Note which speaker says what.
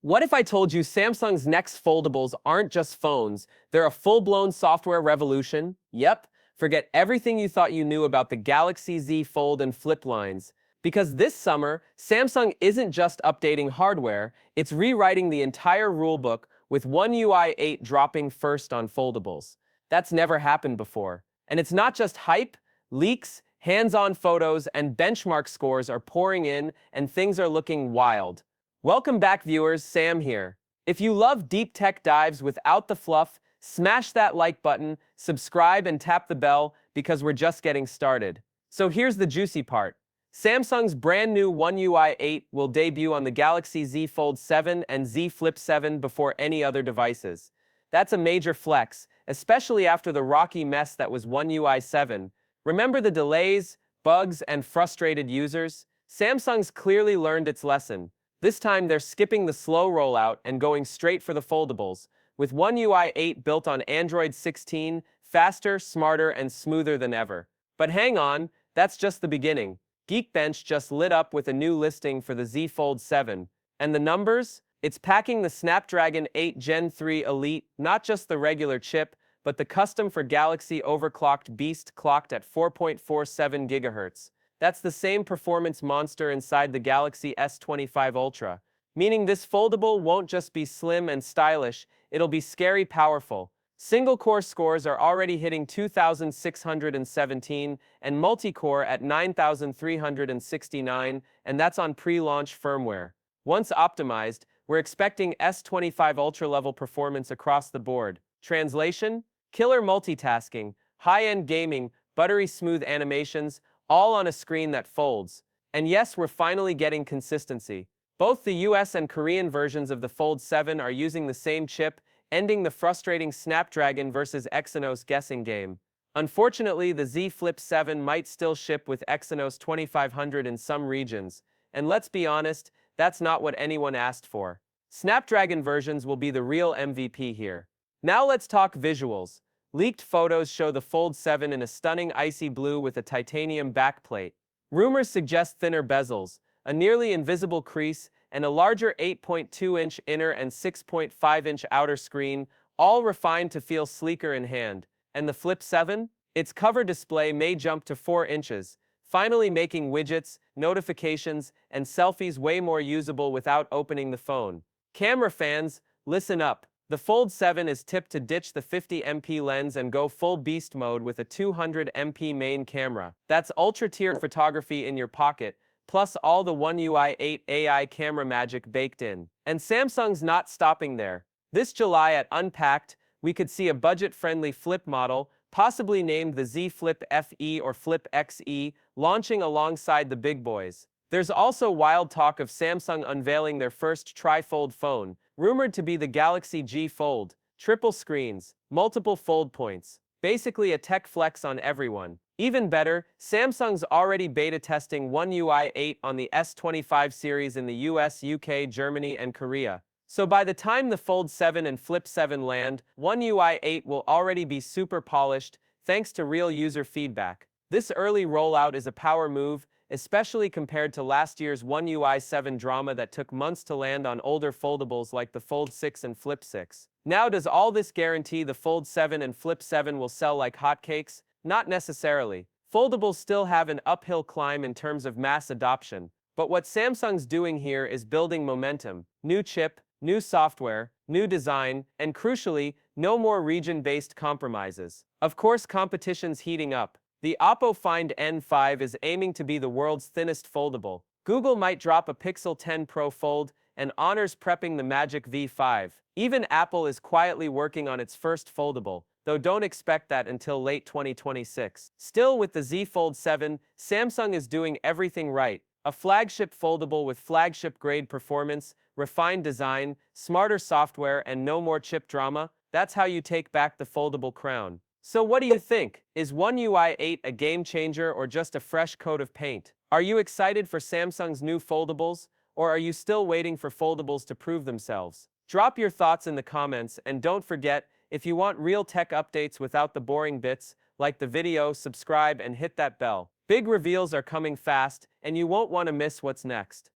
Speaker 1: What if I told you Samsung's next foldables aren't just phones, they're a full-blown software revolution? Yep, forget everything you thought you knew about the Galaxy Z Fold and Flip lines. Because this summer, Samsung isn't just updating hardware, it's rewriting the entire rulebook with One UI 8 dropping first on foldables. That's never happened before. And it's not just hype, leaks, hands-on photos, and benchmark scores are pouring in, and things are looking wild. Welcome back, viewers. Sam here. If you love deep tech dives without the fluff, smash that like button, subscribe, and tap the bell because we're just getting started. So here's the juicy part. Samsung's brand new One UI 8 will debut on the Galaxy Z Fold 7 and Z Flip 7 before any other devices. That's a major flex, especially after the rocky mess that was One UI 7. Remember the delays, bugs, and frustrated users? Samsung's clearly learned its lesson. This time they're skipping the slow rollout and going straight for the foldables, with One UI 8 built on Android 16, faster, smarter, and smoother than ever. But hang on, that's just the beginning. Geekbench just lit up with a new listing for the Z Fold 7. And the numbers? It's packing the Snapdragon 8 Gen 3 Elite, not just the regular chip, but the custom for Galaxy overclocked beast clocked at 4.47 GHz. That's the same performance monster inside the Galaxy S25 Ultra, meaning this foldable won't just be slim and stylish, it'll be scary powerful. Single-core scores are already hitting 2,617 and multi-core at 9,369, and that's on pre-launch firmware. Once optimized, we're expecting S25 Ultra-level performance across the board. Translation? Killer multitasking, high-end gaming, buttery smooth animations, all on a screen that folds. And yes, we're finally getting consistency. Both the US and Korean versions of the Fold 7 are using the same chip, ending the frustrating Snapdragon versus Exynos guessing game. Unfortunately, the Z Flip 7 might still ship with Exynos 2500 in some regions. And let's be honest, that's not what anyone asked for. Snapdragon versions will be the real MVP here. Now let's talk visuals. Leaked photos show the Fold 7 in a stunning icy blue with a titanium backplate. Rumors suggest thinner bezels, a nearly invisible crease, and a larger 8.2-inch inner and 6.5-inch outer screen, all refined to feel sleeker in hand. And the Flip 7? Its cover display may jump to 4 inches, finally making widgets, notifications, and selfies way more usable without opening the phone. Camera fans, listen up. The Fold 7 is tipped to ditch the 50MP lens and go full beast mode with a 200MP main camera. That's ultra-tier photography in your pocket, plus all the One UI 8 AI camera magic baked in. And Samsung's not stopping there. This July at Unpacked, we could see a budget-friendly flip model, possibly named the Z Flip FE or Flip XE, launching alongside the big boys. There's also wild talk of Samsung unveiling their first tri-fold phone, rumored to be the Galaxy G Fold. Triple screens, multiple fold points. Basically a tech flex on everyone. Even better, Samsung's already beta testing One UI 8 on the S25 series in the US, UK, Germany, and Korea. So by the time the Fold 7 and Flip 7 land, One UI 8 will already be super polished, thanks to real user feedback. This early rollout is a power move, especially compared to last year's One UI 7 drama that took months to land on older foldables like the Fold 6 and Flip 6. Now, does all this guarantee the Fold 7 and Flip 7 will sell like hotcakes? Not necessarily. Foldables still have an uphill climb in terms of mass adoption. But what Samsung's doing here is building momentum. New chip, new software, new design, and crucially, no more region-based compromises. Of course, competition's heating up. The Oppo Find N5 is aiming to be the world's thinnest foldable. Google might drop a Pixel 10 Pro Fold, and Honor's prepping the Magic V5. Even Apple is quietly working on its first foldable, though don't expect that until late 2026. Still, with the Z Fold 7, Samsung is doing everything right. A flagship foldable with flagship-grade performance, refined design, smarter software, and no more chip drama. That's how you take back the foldable crown. So what do you think? Is One UI 8 a game changer or just a fresh coat of paint? Are you excited for Samsung's new foldables, or are you still waiting for foldables to prove themselves? Drop your thoughts in the comments, and don't forget, if you want real tech updates without the boring bits, like the video, subscribe, and hit that bell. Big reveals are coming fast, and you won't want to miss what's next.